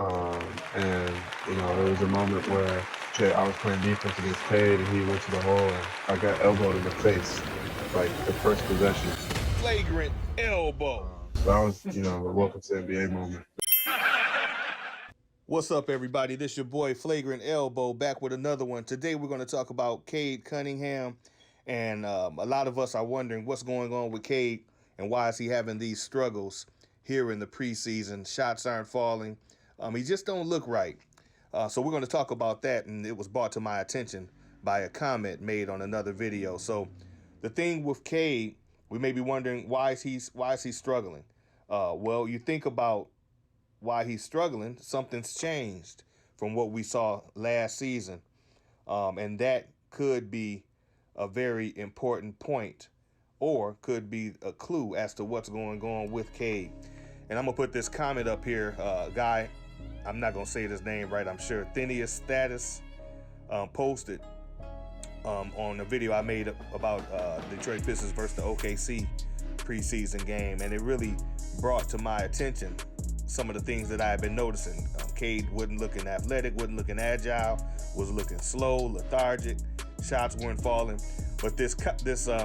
And, there was a moment where I was playing defense against Cade, and he went to the hole, and I got elbowed in the face, like the first possession. Flagrant elbow. So that was, a welcome to NBA moment. What's up, everybody? This your boy Flagrant Elbow back with another one. Today we're going to talk about Cade Cunningham, and a lot of us are wondering what's going on with Cade and why is he having these struggles here in the preseason. Shots aren't falling. He just don't look right. So we're going to talk about that, and it was brought to my attention by a comment made on another video. So the thing with Cade, we may be wondering why is he struggling? Well, you think about why he's struggling. Something's changed from what we saw last season, and that could be a very important point, or could be a clue as to what's going on with Cade. And I'm gonna put this comment up here, guy. I'm not gonna say his name right, I'm sure. Thenius Status posted on a video I made about Detroit Pistons versus the OKC preseason game, and it really brought to my attention some of the things that I had been noticing. Cade wasn't looking athletic, wasn't looking agile, was looking slow, lethargic, shots weren't falling. But this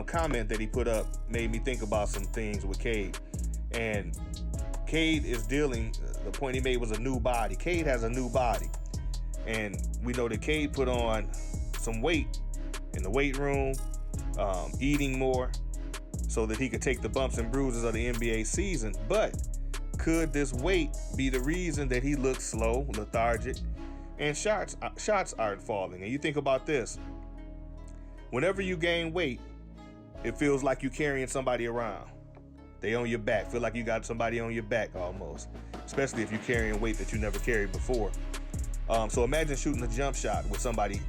comment that he put up made me think about some things with Cade. And Cade is dealing, the point he made was a new body. Cade has a new body. And we know that Cade put on some weight in the weight room, eating more, so that he could take the bumps and bruises of the NBA season. But could this weight be the reason that he looks slow, lethargic, and shots aren't falling? And you think about this. Whenever you gain weight, it feels like you're carrying somebody around. They on your back. Feel like you got somebody on your back almost, especially if you're carrying weight that you never carried before. So imagine shooting a jump shot with somebody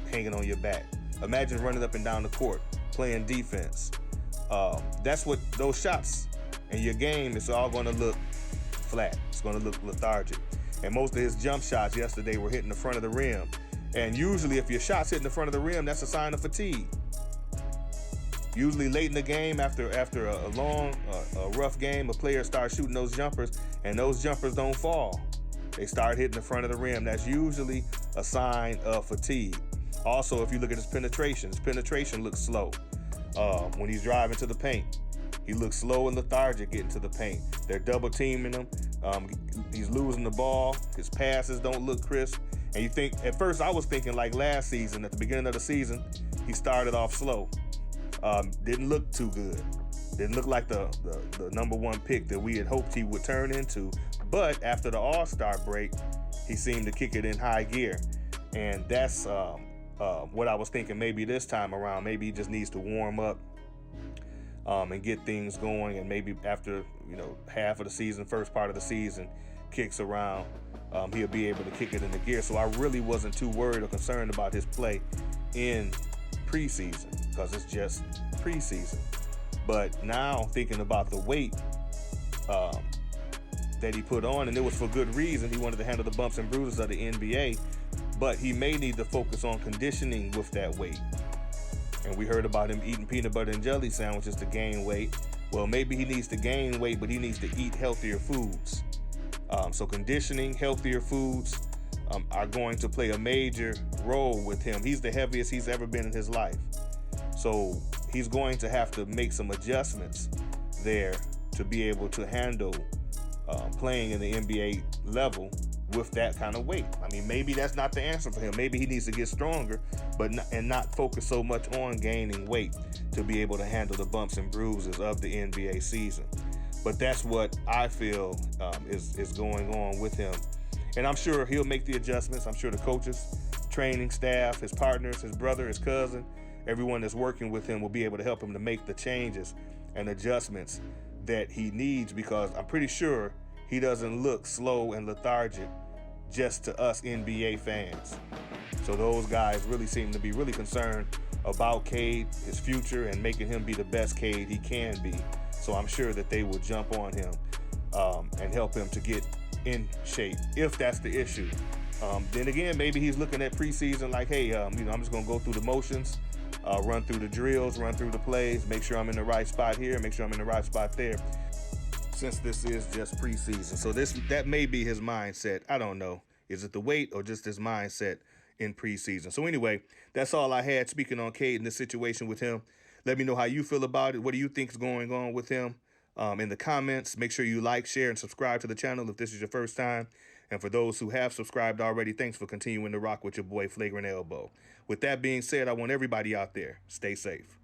hanging on your back. Imagine running up and down the court, playing defense. That's what those shots in your game is all going to look flat. It's going to look lethargic. And most of his jump shots yesterday were hitting the front of the rim. And usually if your shot's hitting the front of the rim, that's a sign of fatigue. Usually late in the game, after a long, rough game, a player starts shooting those jumpers, and those jumpers don't fall. They start hitting the front of the rim. That's usually a sign of fatigue. Also, if you look at his penetration looks slow. When he's driving to the paint, he looks slow and lethargic getting to the paint. They're double teaming him. He's losing the ball. His passes don't look crisp. And you think, at first I was thinking like last season, at the beginning of the season, he started off slow. Didn't look too good. Didn't look like the number one pick that we had hoped he would turn into. But after the All-Star break, he seemed to kick it in high gear. And that's what I was thinking maybe this time around. Maybe he just needs to warm up and get things going. And maybe after, half of the season, first part of the season kicks around, he'll be able to kick it into gear. So I really wasn't too worried or concerned about his play in preseason, because it's just preseason. But now thinking about the weight that he put on, and it was for good reason. He wanted to handle the bumps and bruises of the NBA, but he may need to focus on conditioning with that weight. And we heard about him eating peanut butter and jelly sandwiches to gain weight. Well, maybe he needs to gain weight, but he needs to eat healthier foods. So conditioning, healthier foods are going to play a major role with him. He's the heaviest he's ever been in his life. So he's going to have to make some adjustments there to be able to handle playing in the NBA level with that kind of weight. I mean, maybe that's not the answer for him. Maybe he needs to get stronger, but not focus so much on gaining weight to be able to handle the bumps and bruises of the NBA season. But that's what I feel is going on with him. And I'm sure he'll make the adjustments. I'm sure the coaches, training staff, his partners, his brother, his cousin, everyone that's working with him will be able to help him to make the changes and adjustments that he needs, because I'm pretty sure he doesn't look slow and lethargic just to us NBA fans. So those guys really seem to be really concerned about Cade, his future, and making him be the best Cade he can be. So I'm sure that they will jump on him and help him to get in shape, if that's the issue. Then again, maybe he's looking at preseason like, hey, I'm just going to go through the motions, run through the drills, run through the plays, make sure I'm in the right spot here, make sure I'm in the right spot there. since this is just preseason. So that may be his mindset. I don't know. Is it the weight or just his mindset in preseason? So anyway, that's all I had speaking on Cade and the situation with him. Let me know how you feel about it. What do you think is going on with him? In the comments, make sure you like, share, and subscribe to the channel if this is your first time. And for those who have subscribed already, thanks for continuing to rock with your boy Flagrant Elbow. With that being said, I want everybody out there, stay safe.